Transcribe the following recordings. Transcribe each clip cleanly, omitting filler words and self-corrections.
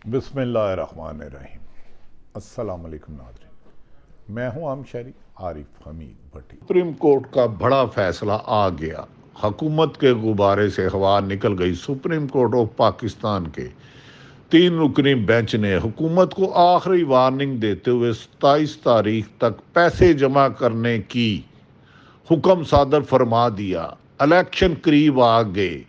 बिस्मिल्लाहिर्रहमानिर्रहीम। अस्सलाम वालेकुम नाज़रीन, मैं हूं आम शहरी आरिफ हमीद भट्टी। सुप्रीम कोर्ट का बड़ा फैसला आ गया। हुकूमत के गुब्बारे से हवा निकल गई। सुप्रीम कोर्ट ऑफ पाकिस्तान के 3 रुकनी बेंच ने हुकूमत को आखिरी वार्निंग देते हुए 27 तारीख तक पैसे जमा करने की हुक्म सादर फरमा दिया। इलेक्शन करीब आ गए,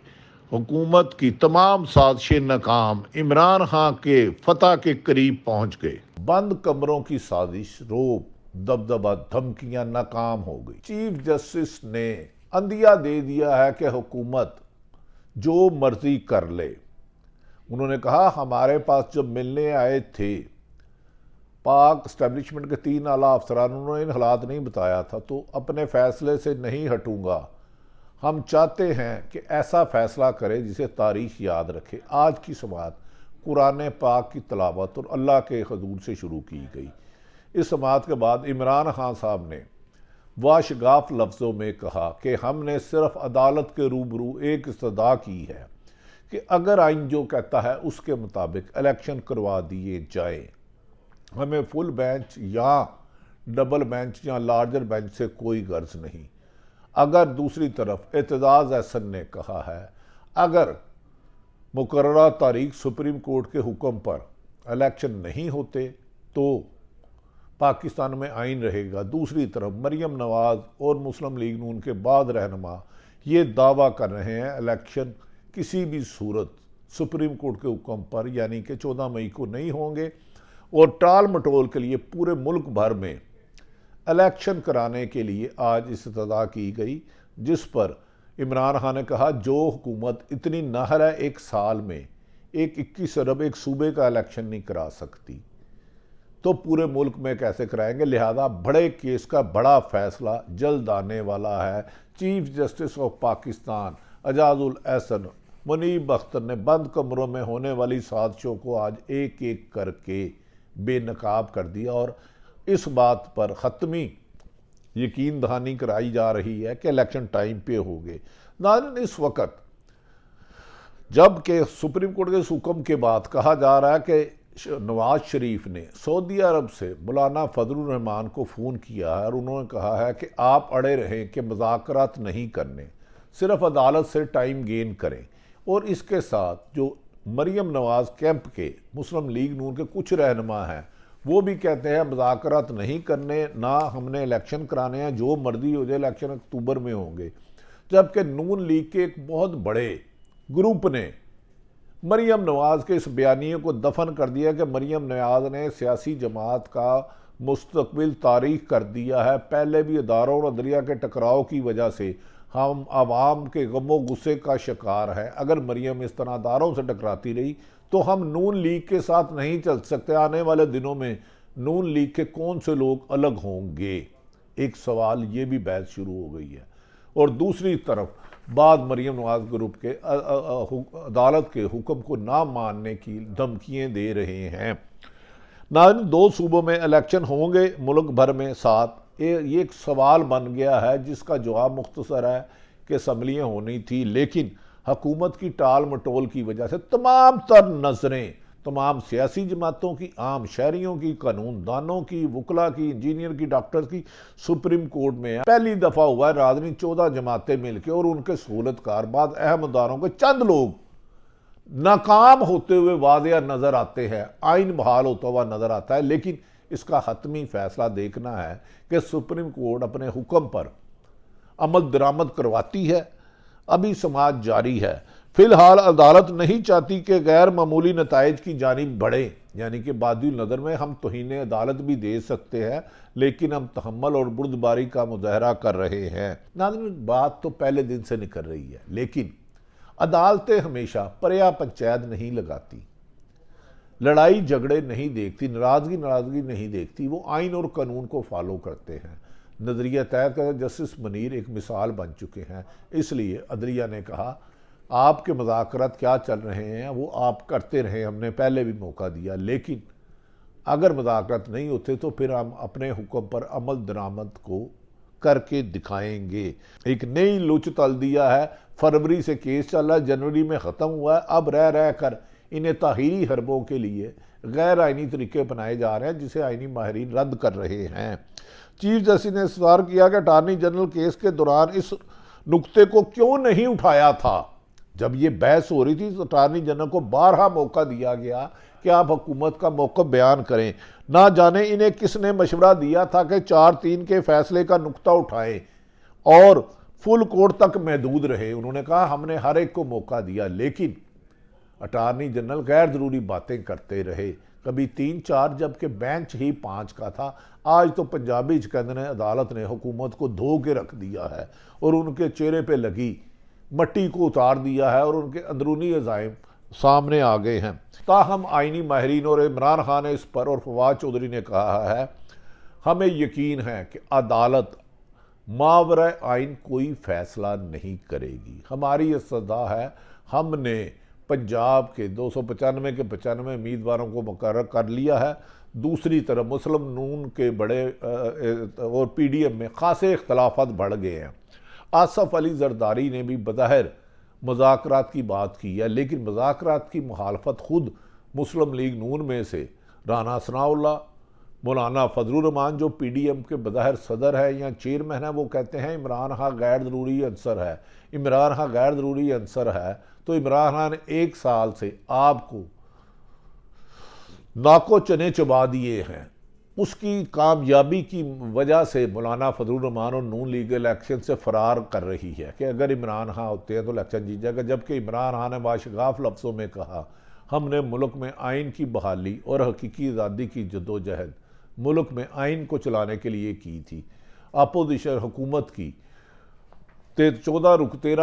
हुकूमत की तमाम साजिशें नाकाम, इमरान खान के फतह के करीब पहुंच गए। बंद कमरों की साजिश, रोब, दबदबा, धमकियां नाकाम हो गई। चीफ जस्टिस ने अंदिया दे दिया है कि हुकूमत जो मर्जी कर ले। उन्होंने कहा, हमारे पास जब मिलने आए थे पाक स्टैब्लिशमेंट के 3 आला अफसरान, उन्होंने इन हालात नहीं बताया था, तो अपने फैसले से नहीं हटूंगा। हम चाहते हैं कि ऐसा फैसला करे जिसे तारीख याद रखे। आज की समात कुरान पाक की तलावत और अल्लाह के हजूर से शुरू की गई। इस समात के बाद इमरान खान साहब ने वाशगाफ लफ्ज़ों में कहा कि हमने सिर्फ अदालत के रूबरू एक इस्तदा की है कि अगर आइन जो कहता है उसके मुताबिक इलेक्शन करवा दिए जाए। हमें फुल बेंच या डबल बेंच या लार्जर बेंच से कोई गर्ज नहीं। अगर दूसरी तरफ एतजाज़ एहसन ने कहा है, अगर मुकर्ररा तारीख सुप्रीम कोर्ट के हुक्म पर इलेक्शन नहीं होते तो पाकिस्तान में आइन रहेगा। दूसरी तरफ मरियम नवाज और मुस्लिम लीग नून के बाद रहनुमा ये दावा कर रहे हैं इलेक्शन किसी भी सूरत सुप्रीम कोर्ट के हुक्म पर यानी कि 14 मई को नहीं होंगे। और टाल मटोल के लिए पूरे मुल्क भर में इलेक्शन कराने के लिए आज इस्तदा की गई, जिस पर इमरान खान ने कहा जो हुकूमत इतनी नाहर है एक साल में 21 अरब एक सूबे का इलेक्शन नहीं करा सकती तो पूरे मुल्क में कैसे कराएंगे। लिहाजा बड़े केस का बड़ा फैसला जल्द आने वाला है। Chief justice of Pakistan Ijazul Ahsan Munib Akhtar ने बंद कमरों में होने वाली साजिशों को आज एक एक करके बेनकाब कर दिया और इस बात पर ख़त्मी यकीन दहानी कराई जा रही है कि इलेक्शन टाइम पे हो गए। नाज़रीन, इस वक्त जबकि सुप्रीम कोर्ट के हुक्म के बाद कहा जा रहा है कि नवाज शरीफ ने सऊदी अरब से मौलाना फजलुर रहमान को फ़ोन किया है और उन्होंने कहा है कि आप अड़े रहें कि मुज़ाकरात नहीं करने, सिर्फ अदालत से टाइम गेन करें। और इसके साथ जो मरियम नवाज कैंप के मुस्लिम लीग नून के कुछ रहनुमा हैं वो भी कहते हैं मुज़ाकरात नहीं करने, ना हमने इलेक्शन कराने हैं, जो मर्जी हो जाए इलेक्शन अक्टूबर में होंगे। जबकि नून लीग के एक बहुत बड़े ग्रुप ने मरियम नवाज के इस बयानिए को दफन कर दिया कि मरियम नवाज ने सियासी जमात का मुस्तकबिल तारीख कर दिया है। पहले भी अदारों और अदलिया के टकराव की वजह से हम आवाम के गमो गुस्से का शिकार है। अगर मरियम इस तरह अदारों से टकराती रही तो हम नून लीग के साथ नहीं चल सकते। आने वाले दिनों में नून लीग के कौन से लोग अलग होंगे, एक सवाल ये भी बहस शुरू हो गई है। और दूसरी तरफ बाद मरियम नवाज ग्रुप के अदालत के हुक्म को ना मानने की धमकियाँ दे रहे हैं। नाज़रीन, 2 सूबों में इलेक्शन होंगे मुल्क भर में साथ। ये एक सवाल बन गया है जिसका जवाब मुख्तसर है कि असम्बलियाँ होनी थी, लेकिन हुकूमत की टाल मटोल की वजह से तमाम तर नज़रें तमाम सियासी जमातों की, आम शहरियों की, कानून दानों की, वकला की, इंजीनियर की, डॉक्टर की सुप्रीम कोर्ट में है। पहली दफ़ा हुआ है राजनी 14 जमातें मिलकर और उनके सहूलतकार बाद अहम अदारों के चंद लोग नाकाम होते हुए वाज़ेह नज़र आते हैं, आइन बहाल होता हुआ नज़र आता है। लेकिन इसका हतमी फैसला देखना है कि सुप्रीम कोर्ट अपने हुक्म पर अमल दरामद करवाती है। अभी समाज जारी है। फिलहाल अदालत नहीं चाहती कि गैर मामूली नताइज की जानिब बढ़े, यानी कि बादिल नज़र में हम तौहीन अदालत भी दे सकते हैं, लेकिन हम तहम्मुल और बुर्दबारी का मुजाहरा कर रहे हैं। नाज़रीन, बात तो पहले दिन से निकल रही है, लेकिन अदालतें हमेशा परया पंचायत नहीं लगाती, लड़ाई झगड़े नहीं देखती, नाराज़गी नहीं देखती। वो आइन और कानून को फॉलो करते हैं। नज़रिया तय कर जस्टिस मनीर एक मिसाल बन चुके हैं। इसलिए अदलिया ने कहा आपके मुज़ाकरात क्या चल रहे हैं वो आप करते रहे, हमने पहले भी मौका दिया, लेकिन अगर मुज़ाकरात नहीं होते तो फिर हम अपने हुक्म पर अमल दरामद को करके दिखाएंगे। एक नई लुच तल दिया है। फरवरी से केस चल रहा है, जनवरी में ख़त्म हुआ है, अब रह कर इन्हें ताहीरी हरबों के लिए गैर आइनी तरीके अपनाए जा रहे हैं, जिसे आइनी माहिरीन रद्द कर रहे हैं। चीफ जस्टिस ने सवाल किया कि अटार्नी जनरल केस के दौरान इस नुक्ते को क्यों नहीं उठाया था। जब ये बहस हो रही थी तो अटार्नी जनरल को 12 मौका दिया गया कि आप हुकूमत का मौक़िफ़ बयान करें। ना जाने इन्हें किसने मशवरा दिया था कि 4-3 के फैसले का नुक्ता उठाएं और फुल कोर्ट तक महदूद रहे। उन्होंने कहा हमने हर एक को मौका दिया, लेकिन अटार्नी जनरल गैर ज़रूरी बातें करते रहे, कभी 3-4 जबकि बेंच ही 5 का था। आज तो पंजाबी कहते हैं अदालत ने हुकूमत को धो के रख दिया है और उनके चेहरे पे लगी मट्टी को उतार दिया है और उनके अंदरूनी अज़ाइम सामने आ गए हैं। ताहम आइनी माहिरीन और इमरान खान ने इस पर और फवाद चौधरी ने कहा है हमें यकीन है कि अदालत मावरा आइन कोई फैसला नहीं करेगी। हमारी ये सदा है, हमने पंजाब के 295 के 95 उम्मीदवारों को मुकर्रर कर लिया है। दूसरी तरफ मुस्लिम नून के बड़े और PDM में खासे इख्तलाफात बढ़ गए हैं। आसफ अली जरदारी ने भी बज़ाहिर मुज़ाकरात की बात की है, लेकिन मुज़ाकरात की मुखालफत खुद मुस्लिम लीग नून में से राना सनाउल्लाह, मौलाना फजलुर रहमान जो PDM के बज़ाहिर सदर है या चेयरमैन है, वो कहते हैं इमरान खान गैर ज़रूरी अंसर है। इमरान खान गैर ज़रूरी अंसर है तो इमरान खान ने 1 साल से आपको नाको चने चबा दिए हैं। उसकी कामयाबी की वजह से मौलाना फजलुर रहमान और नून लीग इलेक्शन से फरार कर रही है कि अगर इमरान खान होते हैं तो इलेक्शन जीत जाएगा, जबकि इमरान खान ने बाशगाफ लफ्ज़ों में कहा हमने मुल्क में आइन की बहाली और हकीकी आज़ादी की जदोजहद मुल्क में आइन को चलाने के लिए की थी। अपोजिशन हुकूमत की 13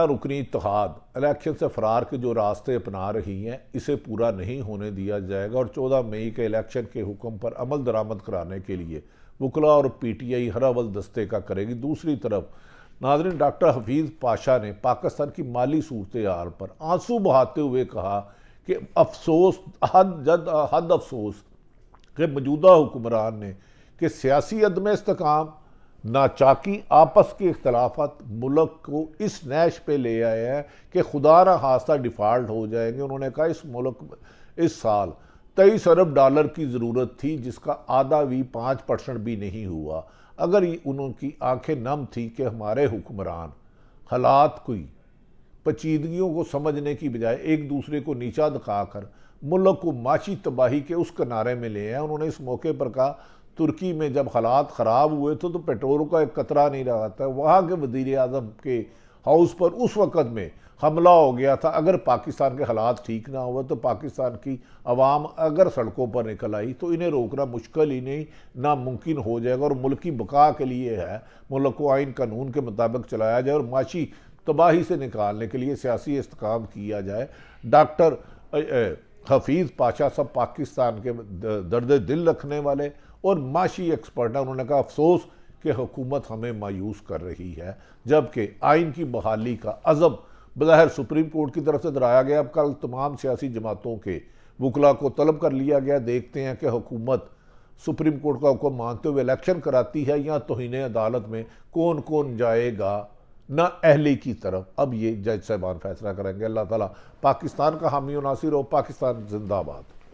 रुकनी इत्तेहाद इलेक्शन से फरार के जो रास्ते अपना रही हैं, इसे पूरा नहीं होने दिया जाएगा और 14 मई के इलेक्शन के हुक्म पर अमल दरामद कराने के लिए वकला और PTI हर अवल दस्ते का करेगी। दूसरी तरफ नाज़रीन, डॉक्टर हफीज़ पाशा ने पाकिस्तान की माली सूरत हाल पर आंसू बहाते हुए कहा कि अफसोस हद अफसोस कि मौजूदा हुक्मरान ने कि सियासी अदम इस्तेकाम, नाचाकी, आपस के इख्तलाफात मुल्क को इस नैश पे ले आए हैं कि खुदा ना खास्ता डिफ़ाल्ट हो जाएंगे। उन्होंने कहा इस मुल्क इस साल 23 अरब डॉलर की ज़रूरत थी, जिसका आधा भी 5% भी नहीं हुआ। अगर उनकी आंखें नम थी कि हमारे हुक्मरान हालात कोई पेचीदगियों को समझने की बजाय एक दूसरे को नीचा दिखाकर मुल्क को माशी तबाही के उस किनारे में ले आए। उन्होंने इस मौके पर कहा तुर्की में जब हालात ख़राब हुए थे तो पेट्रोल का एक कतरा नहीं रहा था, वहाँ के वज़ीर आज़म के हाउस पर उस वक़्त में हमला हो गया था। अगर पाकिस्तान के हालात ठीक ना हुए तो पाकिस्तान की आवाम अगर सड़कों पर निकल आई तो इन्हें रोकना मुश्किल ही नहीं नामुमकिन हो जाएगा और मुल्क की बका के लिए है मुल्क को आइन कानून के मुताबिक चलाया जाए और माशी तबाही से निकालने के लिए सियासी इस्तेकाम किया जाए। डॉक्टर हफीज़ पाशा सब पाकिस्तान के दर्द दिल रखने वाले और माशी एक्सपर्ट है। उन्होंने कहा अफसोस कि हुकूमत हमें मायूस कर रही है, जबकि आइन की बहाली का अज़म बज़ाहिर सुप्रीम कोर्ट की तरफ से दोहराया गया। अब कल तमाम सियासी जमातों के वकला को तलब कर लिया गया। देखते हैं कि हुकूमत सुप्रीम कोर्ट का हुक्म मानते हुए इलेक्शन कराती है या तौहीन अदालत में कौन कौन जाएगा ना अहली की तरफ। अब ये जज साहबान फैसला करेंगे। अल्लाह ताला पाकिस्तान का हामी और नासिर हो। पाकिस्तान जिंदाबाद।